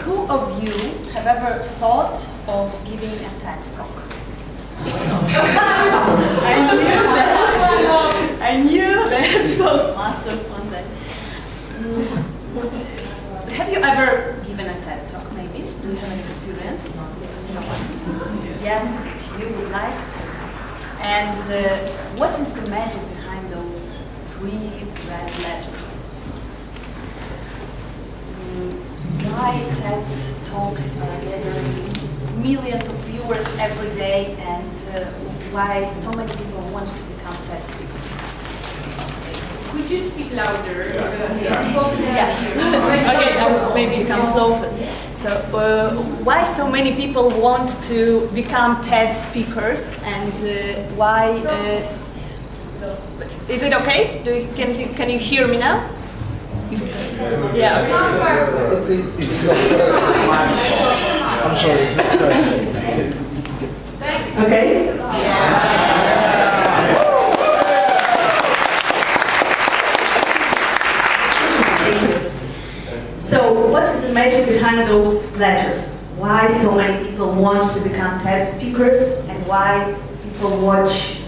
Who of you have ever thought of giving a TED talk? I knew that Toastmasters one day. Have you ever given a TED talk, maybe? Do you have an experience? Yes, but you would like to. And what is the magic behind those 3 red letters? Why TED Talks are gathering millions of viewers every day, and why so many people want to become TED speakers? Could you speak louder? Okay, maybe come closer. So, why so many people want to become TED speakers, and why? Is it okay? Can you hear me now? Yeah. Okay. I'm sorry. Okay. So, what is the magic behind those letters? Why so many people want to become TED speakers, and why people watch?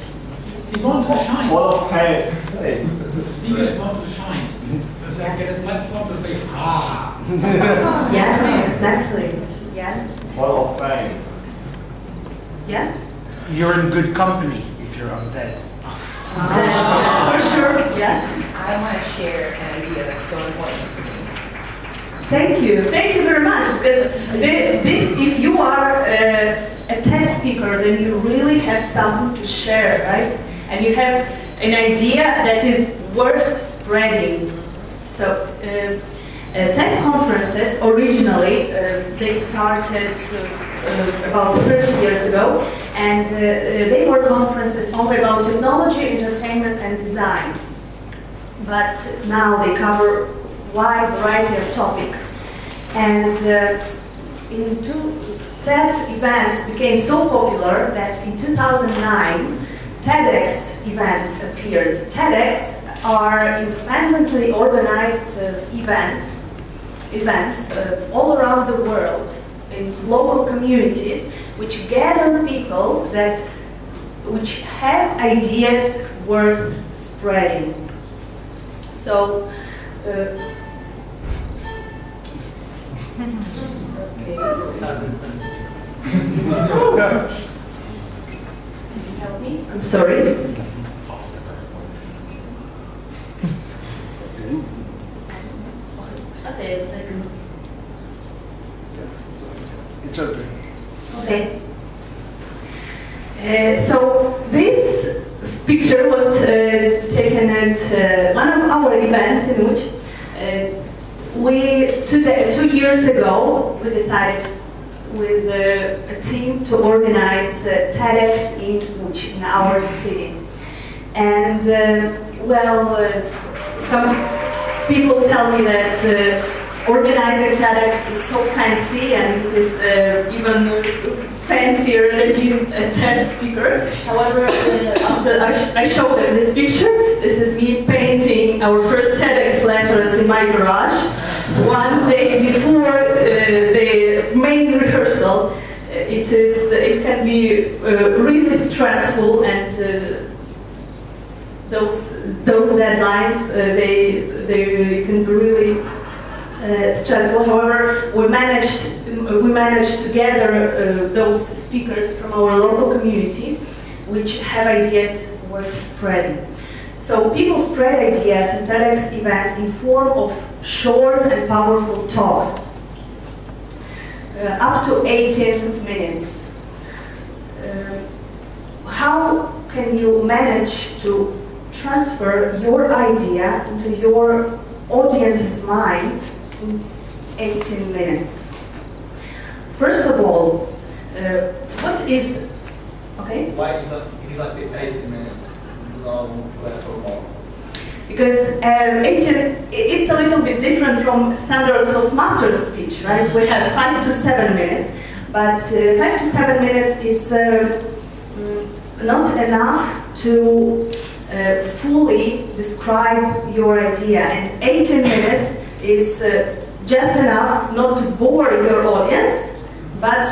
They want to shine. Wall of fame. Speakers want to shine. So they get a platform to say, ah. Yes, exactly. Yes. Wall of fame. Yeah. You're in good company if you're on TED. For sure. Yeah. I want to share an idea that's so important to me. Thank you very much. Because if you are a TED speaker, then you really have something to share, right? And you have an idea that is worth spreading. So, TED conferences originally they started about 30 years ago, and they were conferences only about technology, entertainment, and design. But now they cover wide variety of topics, and TED events became so popular that in 2009 TEDx events appeared. TEDx are independently organized events all around the world in local communities, which gather people which have ideas worth spreading. So. Okay. Can you help me? I'm sorry. Okay. It's okay. Okay. So this picture was taken at one of our events in which 2 years ago we decided with a team to organize TEDx in our city. And some people tell me that organizing TEDx is so fancy, and it is even fancier than being a TED speaker. However, after I showed them this picture, this is me painting our first TEDx letters in my garage. One day before the main rehearsal, it can be really stressful, and those deadlines they can be really stressful. However, we managed to gather those speakers from our local community, which have ideas worth spreading. So people spread ideas in TEDx events in form of short and powerful talks, up to 18 minutes. How can you manage to transfer your idea into your audience's mind in 18 minutes? First of all, what is, okay? Why exactly 18 minutes? No less or more? Because it's a little bit different from standard Toastmasters speech, right? We have 5 to 7 minutes, but 5 to 7 minutes is not enough to fully describe your idea, and 18 minutes is just enough not to bore your audience, but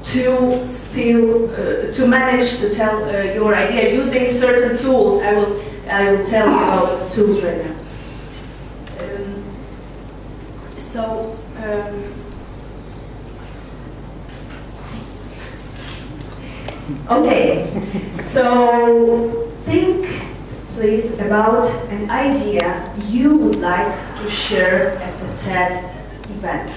to still to manage to tell your idea using certain tools. I will tell you about those tools right now. Okay, so think please about an idea you would like to share at the TED event.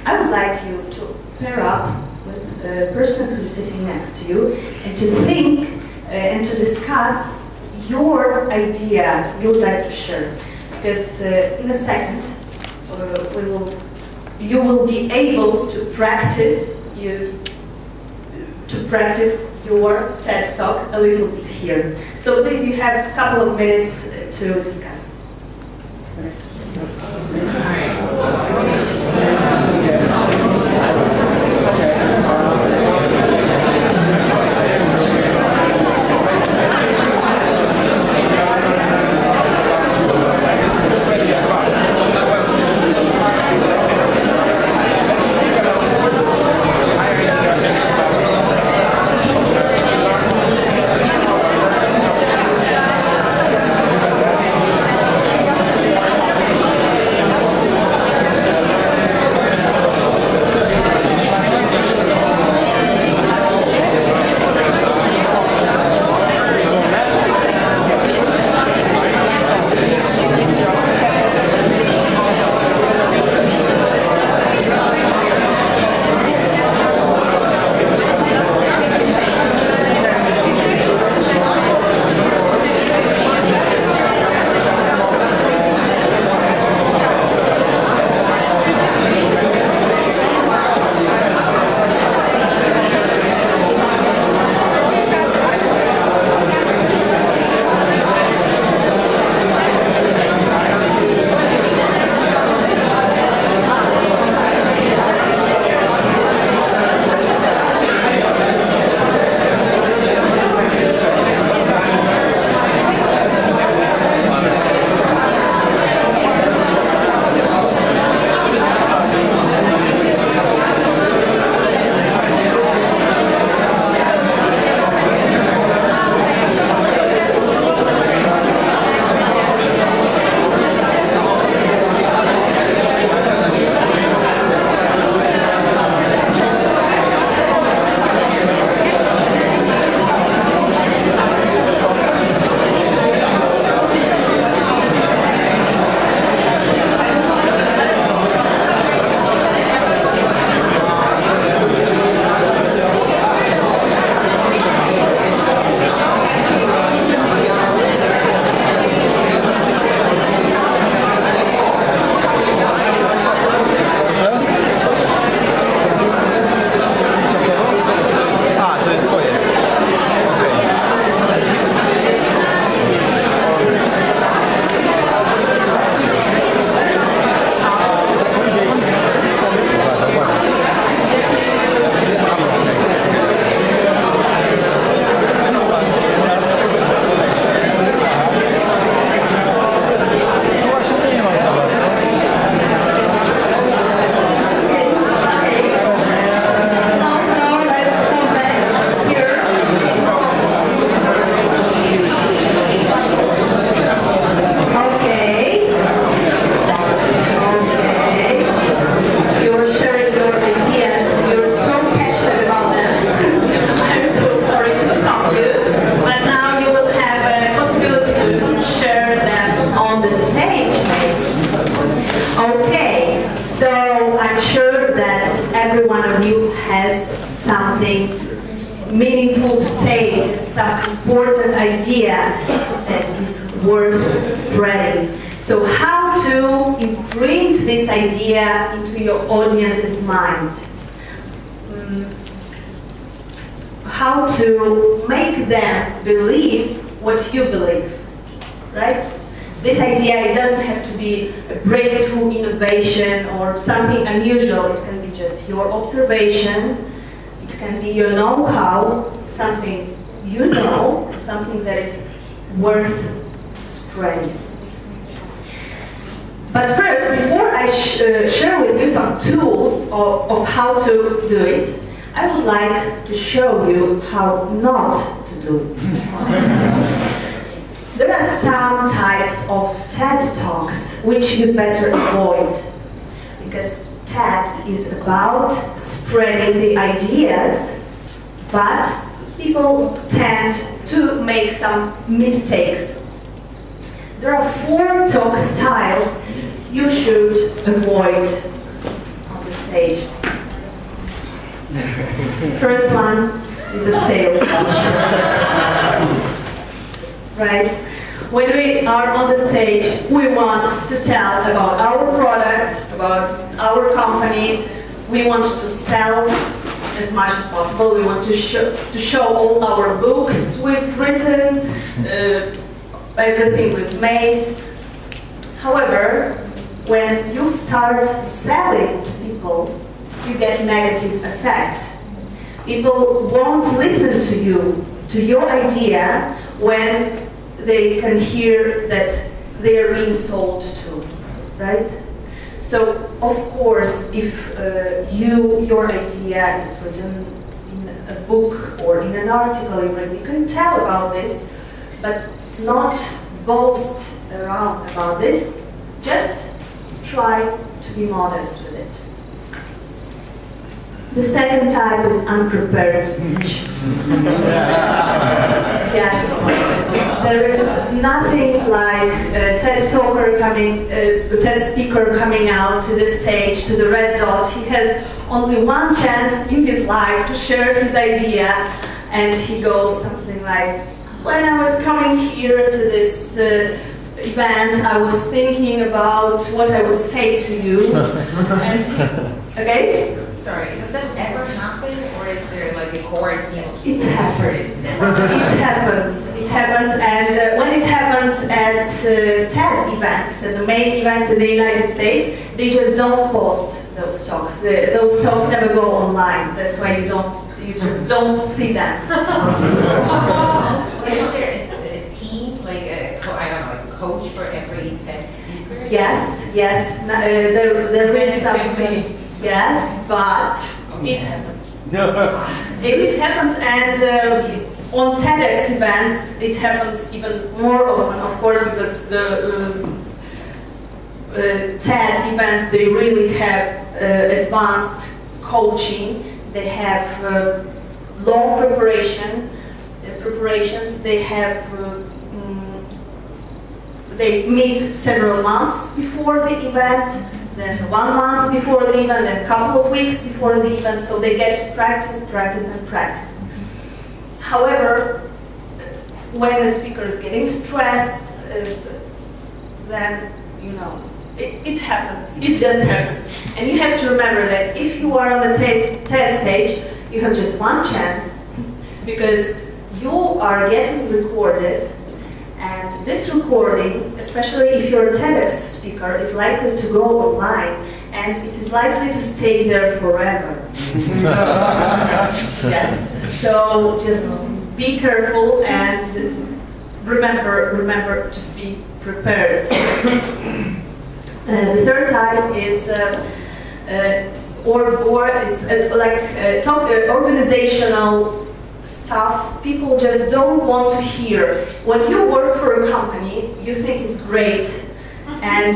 I would like you to pair up with the person who is sitting next to you and to think and to discuss your idea you would like to share. Because in a second, you will be able to practice your TED Talk a little bit here. So please, you have a couple of minutes to discuss. Meaningful to say, some important idea that is worth spreading. So how to imprint this idea into your audience's mind? How to make them believe what you believe, right? This idea, it doesn't have to be a breakthrough innovation or something unusual. It can be just your observation. It can be your know-how, something you know, something that is worth spreading. But first, before I share with you some tools of how to do it, I would like to show you how not to do it. There are some types of TED Talks which you better avoid, because TED is about spreading the ideas, but people tend to make some mistakes. There are 4 talk styles you should avoid on the stage. First one is a sales pitch. Right? When we are on the stage, we want to tell about our product, about our company. We want to sell as much as possible. We want to show all our books we've written, everything we've made. However, when you start selling to people, you get negative effect. People won't listen to you, to your idea, when they can hear that they are being sold to, right? So, of course, if your idea is written in a book or in an article you've written, you can tell about this, but not boast around about this. Just try to be modest with it. The second type is unprepared speech. Yes, there is nothing like a TED speaker coming out to the stage, to the red dot. He has only one chance in his life to share his idea, and he goes something like, when I was coming here to this event, I was thinking about what I would say to you. And, okay? Sorry, does that ever happen, or is there like a core team of people? It happens. It happens. It happens, and when it happens at TED events, at the main events in the United States, they just don't post those talks. Those talks never go online. That's why you just don't see them. Is there a team, like I don't know, like a coach for every TED speaker? Yes. There is something. Yes, but it happens. It happens, and on TEDx events, it happens even more often, of course, because the TED events, they really have advanced coaching. They have long preparations. They have they meet several months before the event, then 1 month before the event, then a couple of weeks before the event, so they get to practice. However, when the speaker is getting stressed, then, you know, it happens. It just happens. And you have to remember that if you are on the TED stage, you have just one chance, because you are getting recorded, and this recording, especially if you're a TEDx speaker, is likely to go online, and it is likely to stay there forever. Yes, so just be careful and remember to be prepared. The third type is organizational stuff people just don't want to hear. When you work for a company, you think it's great, and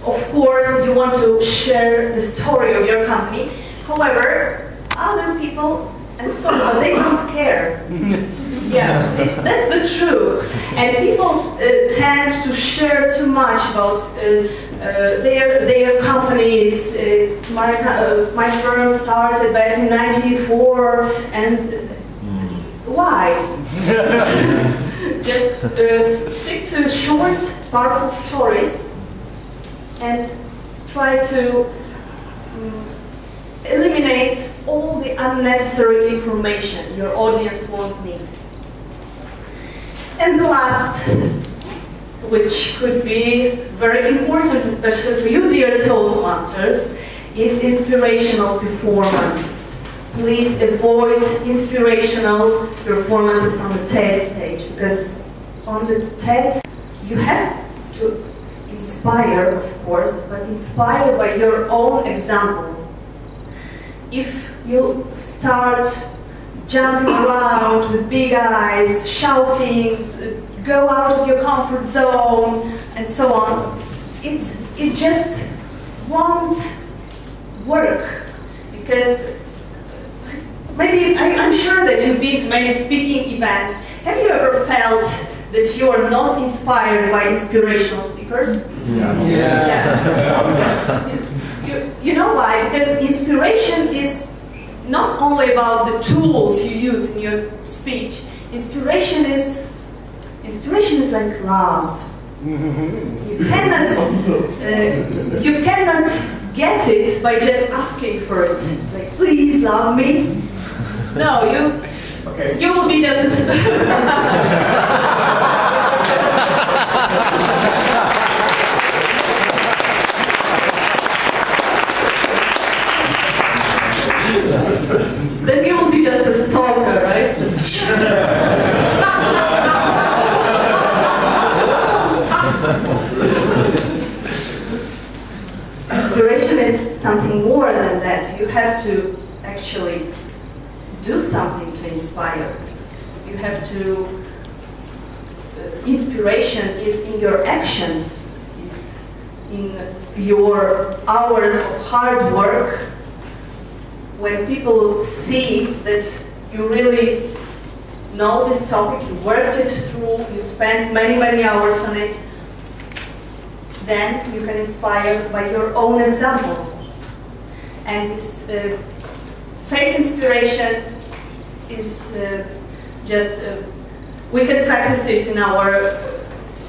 of course you want to share the story of your company. However, other people, I'm sorry, but they don't care. Yeah, that's the truth. And people tend to share too much about their companies. My firm started back in '94, and why? Just stick to short, powerful stories and try to eliminate all the unnecessary information your audience won't need. And the last, which could be very important, especially for you, dear Toastmasters, is inspirational performance. Please avoid inspirational performances on the TED stage, because on the TED, you have to inspire, of course, but inspire by your own example. If you start jumping around with big eyes, shouting, go out of your comfort zone, and so on, it just won't work. Because maybe, I'm sure that you've been to many speaking events. Have you ever felt that you are not inspired by inspirational speakers? You know why? Because inspiration is not only about the tools you use in your speech. Inspiration is like love. You cannot get it by just asking for it. Like, please love me. No, you will be just then you will be just a stalker, right? Inspiration is something more than that. You have to actually do something to inspire. You have to, inspiration is in your actions, is in your hours of hard work. When people see that you really know this topic, you worked it through, you spent many, many hours on it, then you can inspire by your own example. And this fake inspiration is we can practice it in our,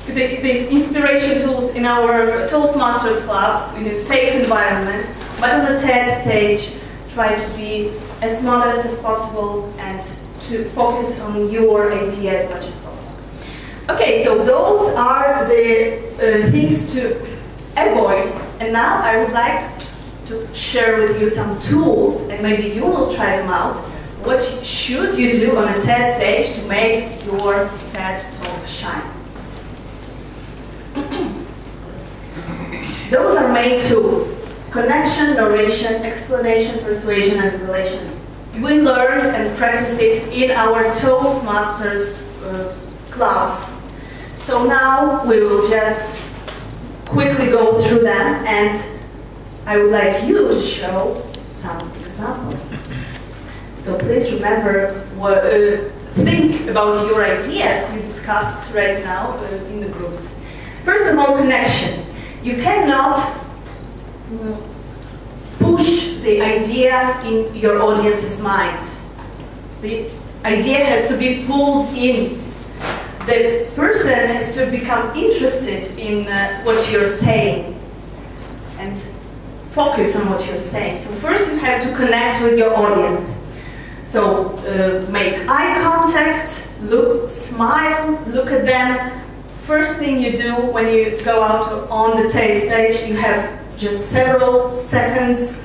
these inspiration tools in our Toastmasters clubs in a safe environment, but on a TED stage, try to be as modest as possible and to focus on your idea as much as possible. Okay, so those are the things to avoid. And now I would like to share with you some tools, and maybe you will try them out. What should you do on a TED stage to make your TED talk shine? Those are main tools: connection, narration, explanation, persuasion, and relation. We learn and practice it in our Toastmasters clubs. So now we will just quickly go through them, and I would like you to show some examples. So please remember, think about your ideas you discussed right now in the groups. First of all, connection. You cannot push the idea in your audience's mind. The idea has to be pulled in. The person has to become interested in what you're saying and focus on what you're saying. So first you have to connect with your audience. So make eye contact, smile, look at them. First thing you do when you go out on the TED stage, you have just several seconds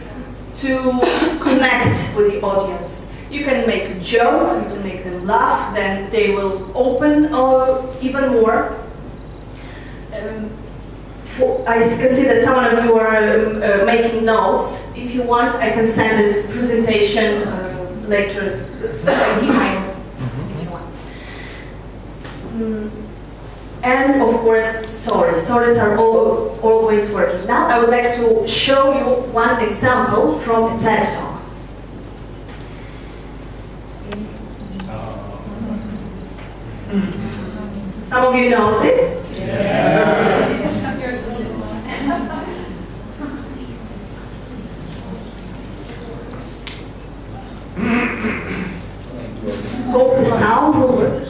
to connect with the audience. You can make a joke, you can make them laugh, then they will open even more. I can see that some of you are making notes. If you want, I can send this presentation later by email, if you want. And of course, stories. Stories are always working. Now I would like to show you one example from a TED Talk. Some of you know it? Yes. Hope the sound will work.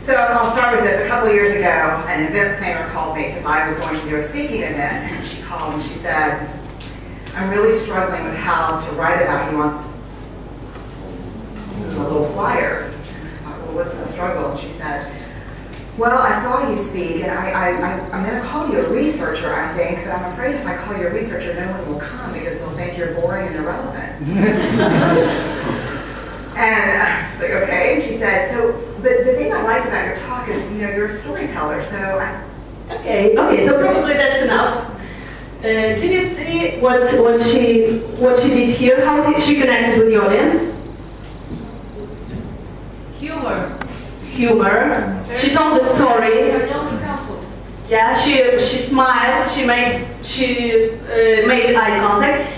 So I'll start with this. A couple of years ago, an event planner called me because I was going to do a speaking event, and she called and she said, "I'm really struggling with how to write about you on a little flyer." I thought, "Well, what's the struggle?" And she said, "Well, I saw you speak, and I'm going to call you a researcher, I think, but I'm afraid if I call you a researcher, no one will come because they'll think you're boring and irrelevant." And I was like, "Okay." And she said, "But the thing I liked about your talk is, you're a storyteller, so Okay, so probably that's enough. Did you see what she did here? How did she connected with the audience? Humor. She told the story. Yeah, she smiled. She made eye contact.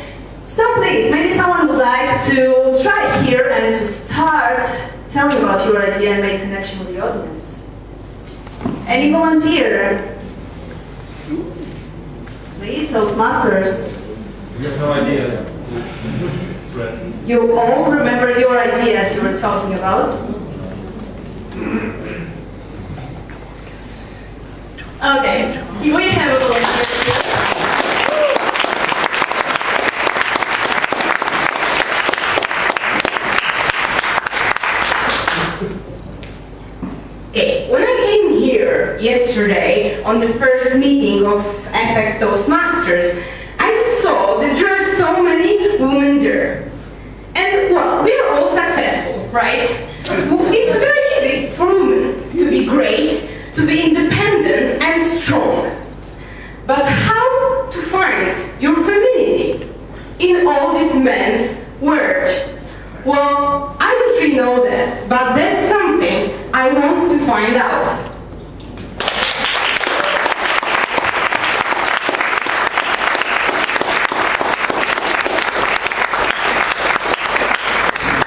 So please, maybe someone would like to try here and to start telling about your idea and make connection with the audience. Any volunteer? Please, Toastmasters. We have no ideas. You all remember your ideas you were talking about? Okay, we have a volunteer. Okay, when I came here yesterday on the first meeting of Efekt Toastmasters, I just saw that there are so many women there. And well, we are all successful, right? It's very easy for women to be great, to be independent and strong. But how to find your femininity in all this men's world? Well, I don't really know that, but that's something I want to find out.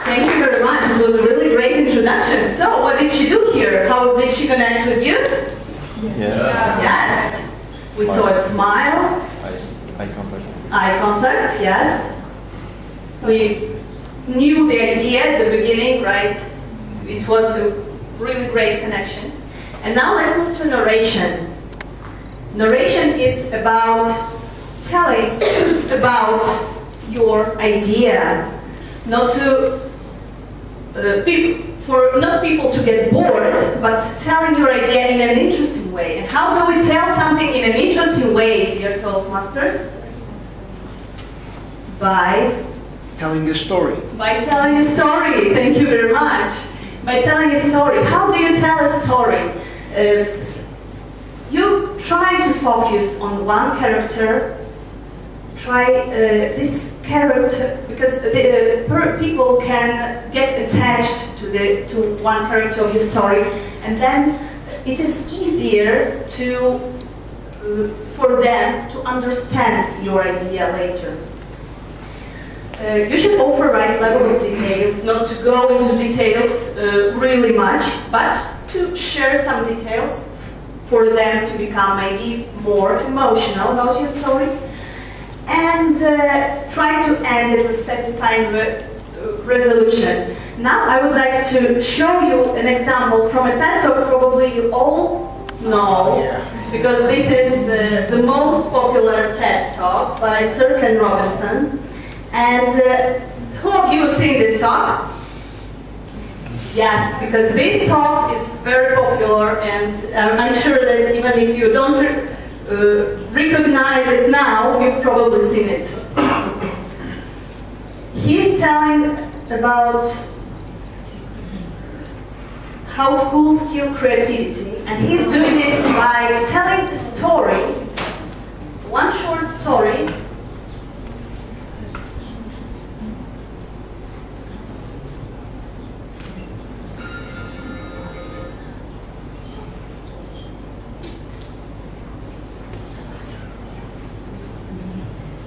Thank you very much. It was a really great introduction. So, what did she do here? How did she connect with you? Yeah. Yes. We saw a smile. Eye contact. Eye contact, yes. We knew the idea at the beginning, right? It was a really great connection. And now let's move to narration. Narration is about telling about your idea, not people to get bored, but telling your idea in an interesting way. And how do we tell something in an interesting way, dear Toastmasters? By Telling a story. By telling a story. Thank you very much. By telling a story. How do you tell a story? You try to focus on one character. Try this character, because people can get attached to one character of your story, and then it is easier for them to understand your idea later. You should offer right level of details, not to go into details really much, but to share some details for them to become maybe more emotional about your story. And try to end it with satisfying resolution. Now I would like to show you an example from a TED Talk probably you all know, because this is the most popular TED Talk by Sir Ken Robinson. And who of you have seen this talk? Yes, because this talk is very popular, and I'm sure that even if you don't recognize it now, you've probably seen it. He's telling about how schools kill creativity, and he's doing it by telling a story, one short story.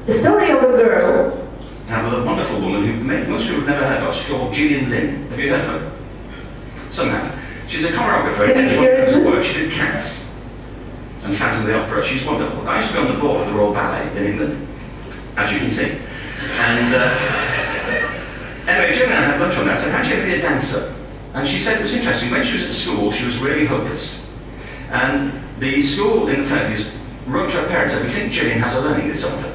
The story of a girl. Now, with a wonderful woman who most people have never heard of. She's called Gillian Lynn. Have you heard of her? Somehow. She's a choreographer. Can you hear her? Work. She did Cats and Phantom of the Opera. She's wonderful. I used to be on the board of the Royal Ballet in England, as you can see. And anyway, Gillian and I had lunch on that. I said, how'd you ever be a dancer? And she said it was interesting. When she was at school, she was really hopeless. And the school in the 30s wrote to her parents and said, we think Gillian has a learning disorder.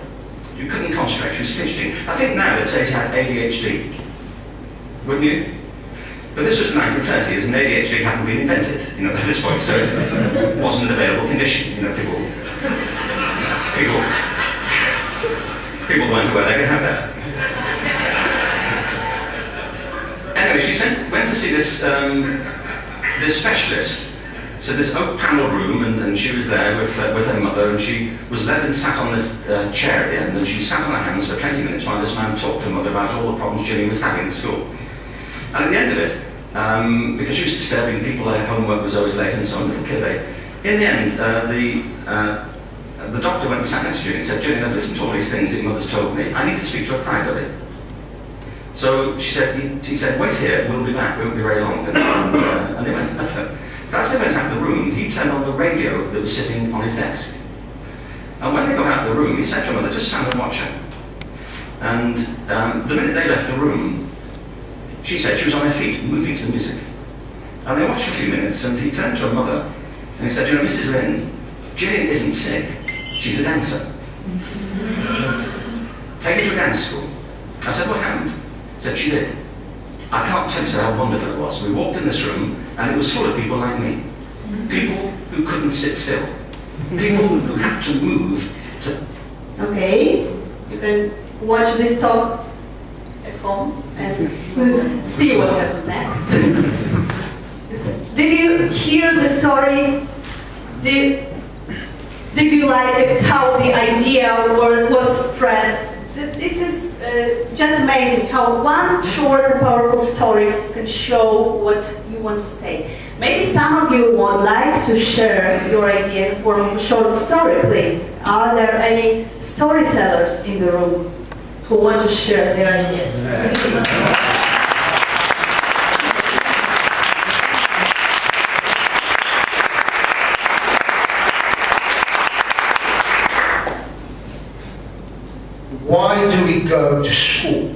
You couldn't concentrate, she was fidgeting. I think now they'd say she had ADHD. Wouldn't you? But this was the 1930s and ADHD hadn't been invented, at this point, so it wasn't an available condition. People weren't aware they could have that. Anyway, she went to see this specialist. So this oak panelled room, and she was there with her mother, and she was led and sat on this chair at the end, and she sat on her hands for 20 minutes while this man talked to her mother about all the problems Ginny was having at school. And at the end of it, because she was disturbing people, their homework was always late and so on, little kid, in the end, the doctor went and sat next to Ginny and said, Ginny, I've listened to all these things that your mother's told me. I need to speak to her privately. So he said, wait here, we'll be back, we won't be very long. And they went and left her. But as they went out of the room, he turned on the radio that was sitting on his desk. And when they got out of the room, he said to her mother, just stand and watch her. And the minute they left the room, she said she was on her feet, moving to the music. And they watched for a few minutes, and he turned to her mother, and he said, you know, Mrs. Lynn, Ginny isn't sick, she's a dancer. Take her to a dance school. I said, what happened? He said, she did. I can't tell you how wonderful it was. We walked in this room, and it was full of people like me. People who couldn't sit still. People who had to move to... Okay, you can watch this talk at home and see what happens next. Did you hear the story? Did you like how the idea was spread? It is just amazing how one short and powerful story can show what you want to say. Maybe some of you would like to share your idea in the form of a short story, please. Are there any storytellers in the room who want to share their ideas? Why do we go to school?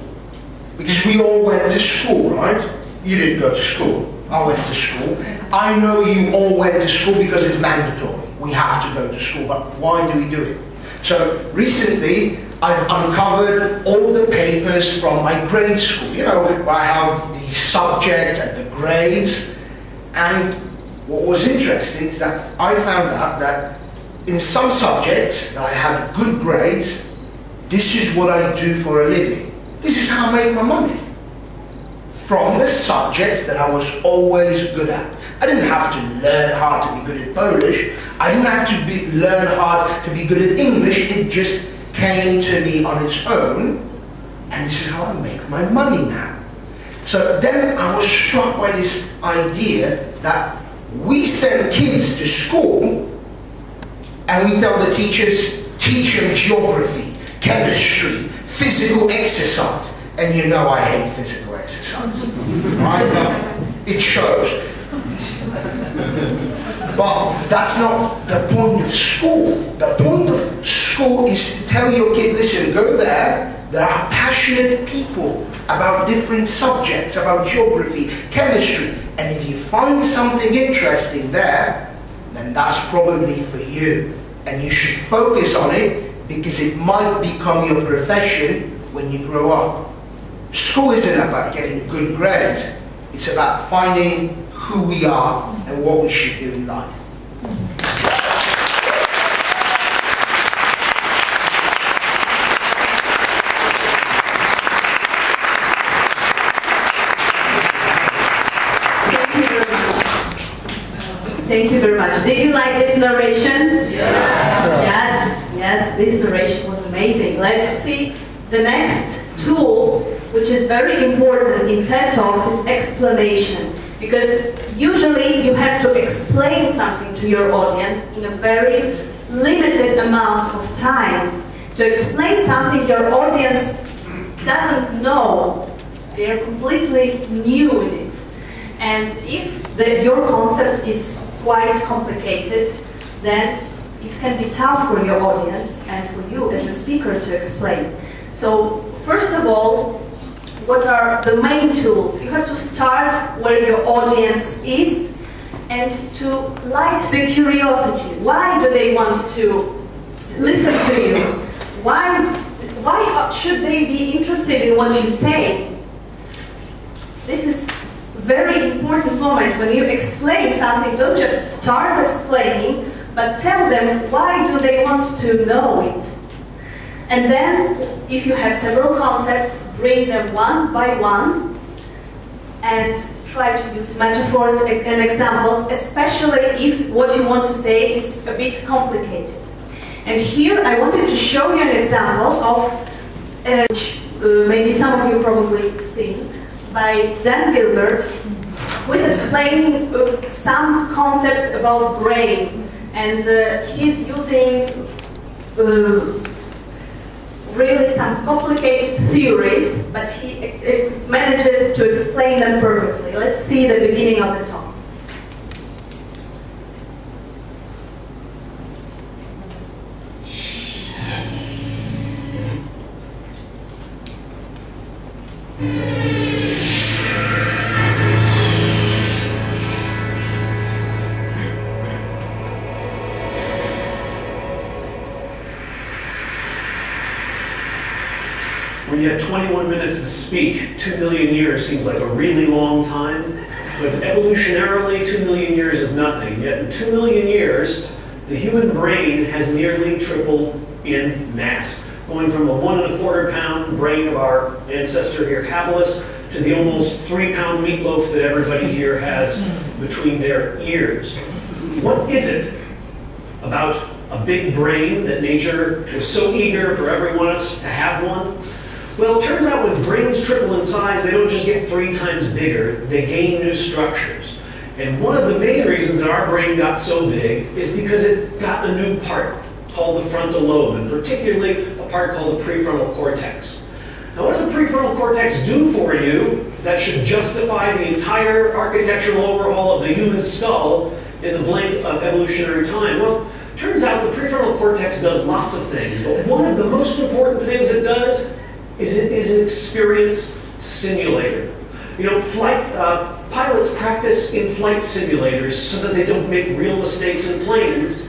Because we all went to school, right? You didn't go to school. I went to school. I know you all went to school because it's mandatory. We have to go to school, but why do we do it? So recently, I've uncovered all the papers from my grade school. You know, where I have the subjects and the grades. And what was interesting is that I found out that in some subjects that I had good grades, this is what I do for a living. This is how I make my money. From the subjects that I was always good at. I didn't have to learn hard to be good at Polish. I didn't have to learn hard to be good at English. It just came to me on its own. And this is how I make my money now. So then I was struck by this idea that we send kids to school and we tell the teachers, teach them geography, chemistry, physical exercise. And you know I hate physical exercise, right? It shows. But that's not the point of school. The point of school is to tell your kid, listen, go there are passionate people about different subjects, about geography, chemistry. And if you find something interesting there, then that's probably for you. And you should focus on it because it might become your profession when you grow up. School isn't about getting good grades. It's about finding who we are and what we should do in life. Thank you very much. Did you like this narration? Yeah. Yes, this narration was amazing. Let's see the next tool, which is very important in TED Talks, is explanation. Because usually you have to explain something to your audience in a very limited amount of time. To explain something your audience doesn't know, they are completely new in it. And if your concept is quite complicated, then it can be tough for your audience and for you as a speaker to explain. So first of all, what are the main tools? You have to start where your audience is and to light the curiosity. Why do they want to listen to you? Why should they be interested in what you say? This is a very important moment when you explain something. Don't just start explaining, but tell them why do they want to know it. And then, if you have several concepts, bring them one by one and try to use metaphors and examples, especially if what you want to say is a bit complicated. And here I wanted to show you an example of, which maybe some of you probably seen, by Dan Gilbert, who is explaining some concepts about brain, and he's using really some complicated theories, but he manages to explain them perfectly. Let's see the beginning of the talk. When you have 21 minutes to speak, 2 million years seems like a really long time, but evolutionarily 2 million years is nothing. Yet in 2 million years, the human brain has nearly tripled in mass, going from the 1 1/4 pound brain of our ancestor here, Habilis, to the almost 3 pound meatloaf that everybody here has between their ears. What is it about a big brain that nature was so eager for every one of us to have one? Well, it turns out when brains triple in size, they don't just get 3 times bigger, they gain new structures. And one of the main reasons that our brain got so big is because it got a new part called the frontal lobe, and particularly a part called the prefrontal cortex. Now, what does the prefrontal cortex do for you that should justify the entire architectural overhaul of the human skull in the blink of evolutionary time? Well, it turns out the prefrontal cortex does lots of things, but one of the most important things it does is it is an experience simulator. You know, pilots practice in flight simulators so that they don't make real mistakes in planes.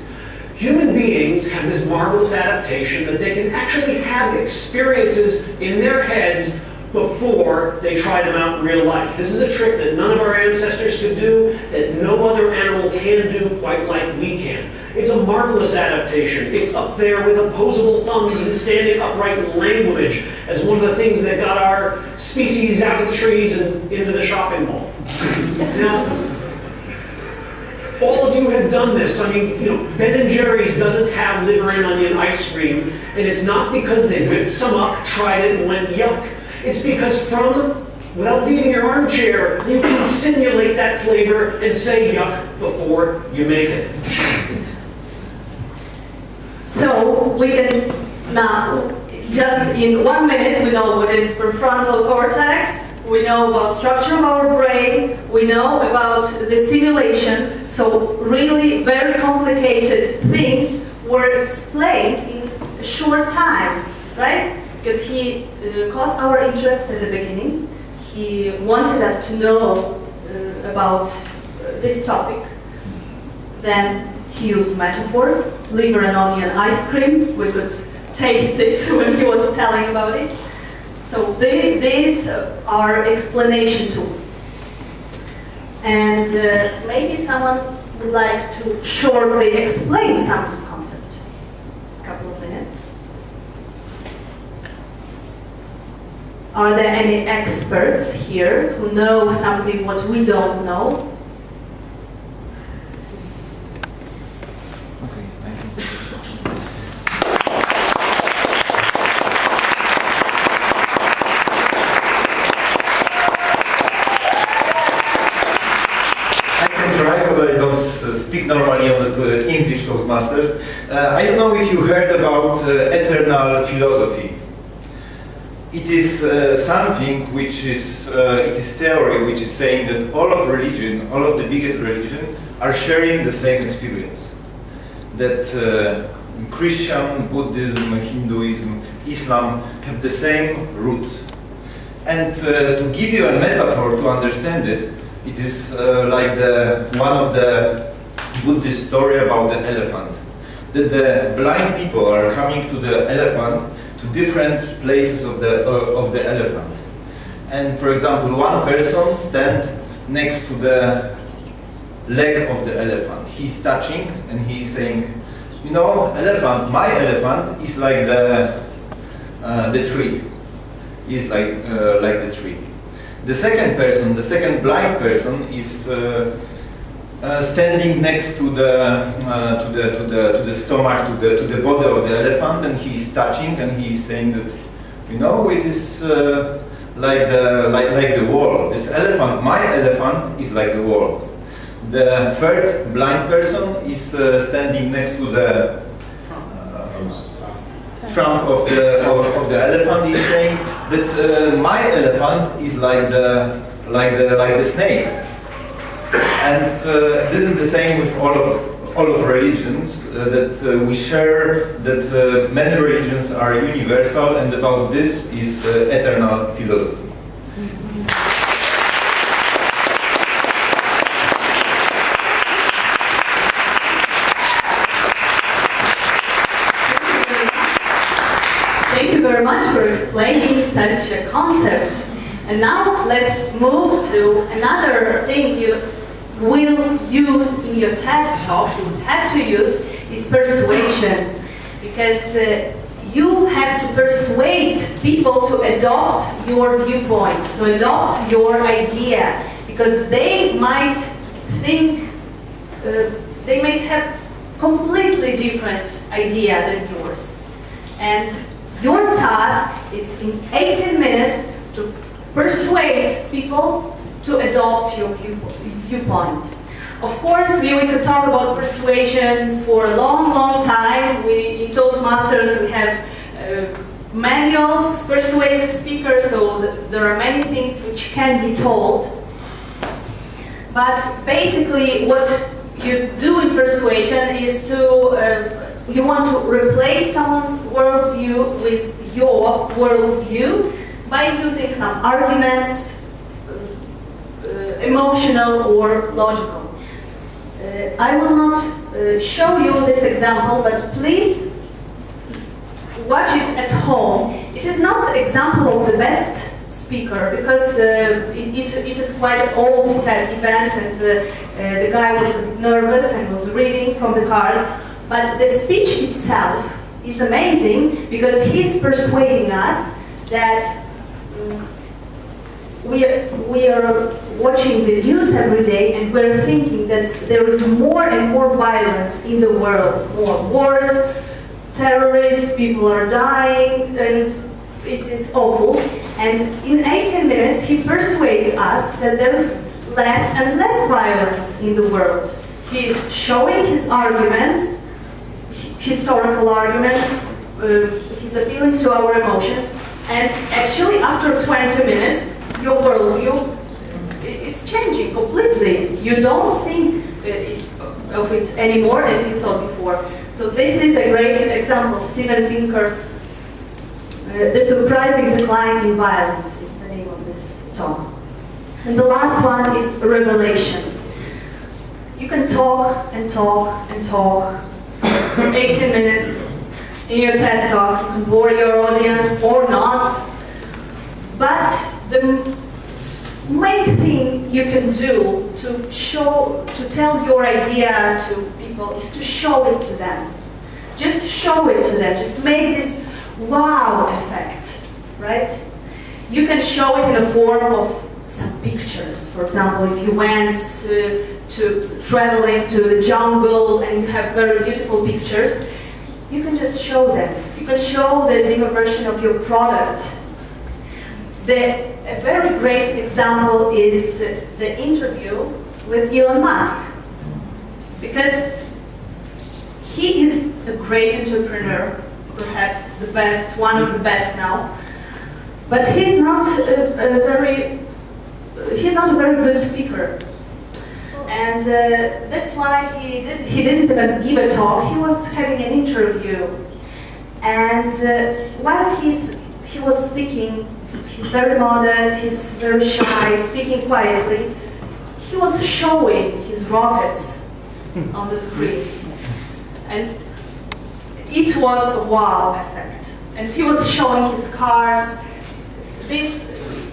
Human beings have this marvelous adaptation that they can actually have experiences in their heads before they try them out in real life. This is a trick that none of our ancestors could do, that no other animal can do quite like we can. It's a marvelous adaptation. It's up there with opposable thumbs and standing upright in language as one of the things that got our species out of the trees and into the shopping mall. Now, all of you have done this. I mean, you know, Ben & Jerry's doesn't have liver and onion ice cream, and it's not because they whipped some up, tried it, and went yuck. It's because without leaving your armchair, you can simulate that flavor and say yuck before you make it. So we can now, just in 1 minute, we know what is prefrontal cortex, we know about structure of our brain, we know about the simulation, so really very complicated things were explained in a short time, right? Because he caught our interest at the beginning. He wanted us to know about this topic. Then he used metaphors, liver and onion ice cream. We could taste it when he was telling about it. So these are explanation tools. And maybe someone would like to shortly explain some concept. A couple of minutes. Are there any experts here who know something what we don't know? Speak normally on the English Toastmasters. I don't know if you heard about eternal philosophy. It is something which is, it is theory which is saying that all of religion, all of the biggest religion are sharing the same experience. That Christian, Buddhism, Hinduism, Islam have the same roots. And to give you a metaphor to understand it, it is like one of the Buddhist story about the elephant. That the blind people are coming to the elephant, to different places of the elephant. And for example, one person stands next to the leg of the elephant. He's touching and he's saying, you know, elephant, my elephant is like the tree. He's like the tree. The second person, the second blind person, is standing next to the stomach, to the body of the elephant, and he is touching, and he is saying that, you know, it is like the wall. This elephant, my elephant, is like the wall. The third blind person is standing next to the trunk of the elephant. He's saying that my elephant is like the snake. And this is the same with all of religions, that we share that many religions are universal, and about this is eternal philosophy. Thank you very much for explaining such a concept. And now let's move to another thing you will use in your TED Talk, you have to use, is persuasion. Because you have to persuade people to adopt your viewpoint, to adopt your idea. Because they might think, they might have completely different idea than yours. And your task is in 18 minutes to persuade people to adopt your viewpoint. Of course, we could talk about persuasion for a long time. In Toastmasters we have manuals, persuasive speakers, so there are many things which can be told. But basically what you do in persuasion is to you want to replace someone's worldview with your worldview by using some arguments, emotional or logical. I will not show you this example, but please watch it at home. It is not the example of the best speaker, because it is quite an old TED event, and the guy was a bit nervous and was reading from the card. But the speech itself is amazing, because he's persuading us that we are watching the news every day, and we're thinking that there is more and more violence in the world, more wars, terrorists, people are dying, and it is awful. And in 18 minutes he persuades us that there is less and less violence in the world. He's showing his arguments, historical arguments, he's appealing to our emotions, and actually after 20 minutes your worldview is changing completely. You don't think of it anymore as you thought before. So this is a great example. Steven Pinker, The Surprising Decline in Violence is the name of this talk. And the last one is revelation. You can talk and talk and talk for 18 minutes in your TED Talk. You can bore your audience or not. But the main thing you can do to tell your idea to people is to show it to them. Just show it to them. Just make this wow effect, right? You can show it in the form of some pictures. For example, if you went to traveling to the jungle and you have very beautiful pictures, you can just show them. You can show the demo version of your product. A very great example is the interview with Elon Musk, because he is a great entrepreneur, perhaps the best, one of the best now, but he's not a very good speaker, and that's why he didn't even give a talk. He was having an interview, and while he was speaking, he's very modest, he's very shy, speaking quietly. He was showing his rockets on the screen. And it was a wow effect. And he was showing his cars. This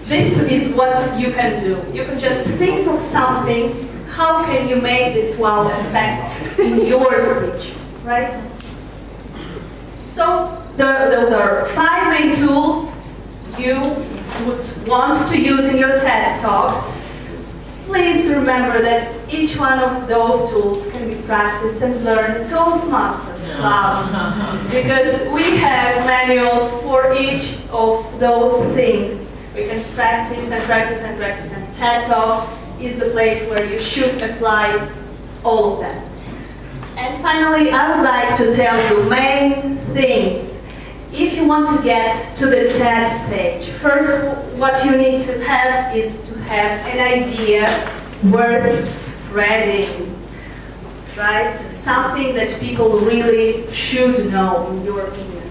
is what you can do. You can just think of something. How can you make this wow effect in your speech, right? So those are 5 main tools you would want to use in your TED Talk, please remember that each one of those tools can be practiced and learned in Toastmasters class, because we have manuals for each of those things. We can practice and practice and practice, and TED Talk is the place where you should apply all of them. And finally, I would like to tell you main things. If you want to get to the TED stage, first what you need to have is to have an idea worth spreading, right? Something that people really should know, in your opinion.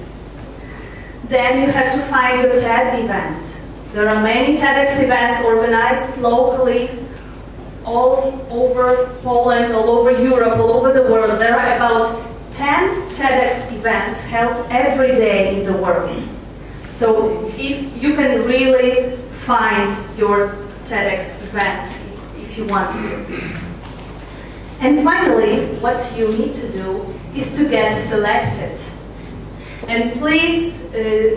Then you have to find your TED event. There are many TEDx events organized locally, all over Poland, all over Europe, all over the world. There are about 10 TEDx events held every day in the world. So if you can really find your TEDx event if you want to. And finally, what you need to do is to get selected. And please,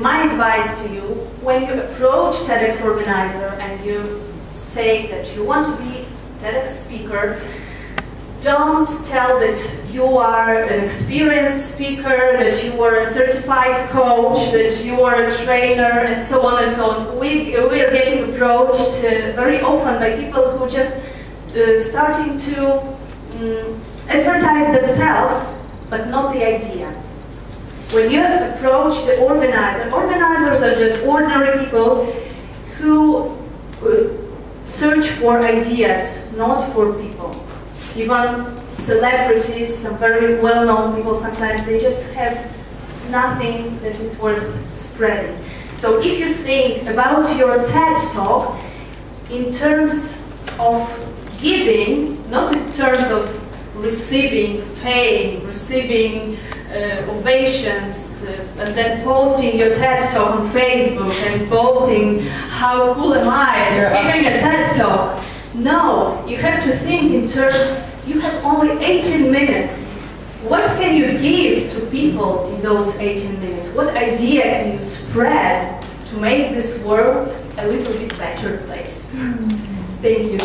my advice to you, when you approach TEDx organizer and you say that you want to be TEDx speaker, don't tell that you are an experienced speaker, that you are a certified coach, that you are a trainer, and so on and so on. We are getting approached very often by people who just starting to advertise themselves, but not the idea. When you approach the organizer, organizers are just ordinary people who search for ideas, not for people. Even celebrities, some very well-known people, sometimes they just have nothing that is worth spreading. So if you think about your TED Talk in terms of giving, not in terms of receiving fame, receiving ovations, and then posting your TED Talk on Facebook and posting how cool am I giving a TED Talk. No, you have to think in terms, you have only 18 minutes. What can you give to people in those 18 minutes? What idea can you spread to make this world a little bit better place? Thank you.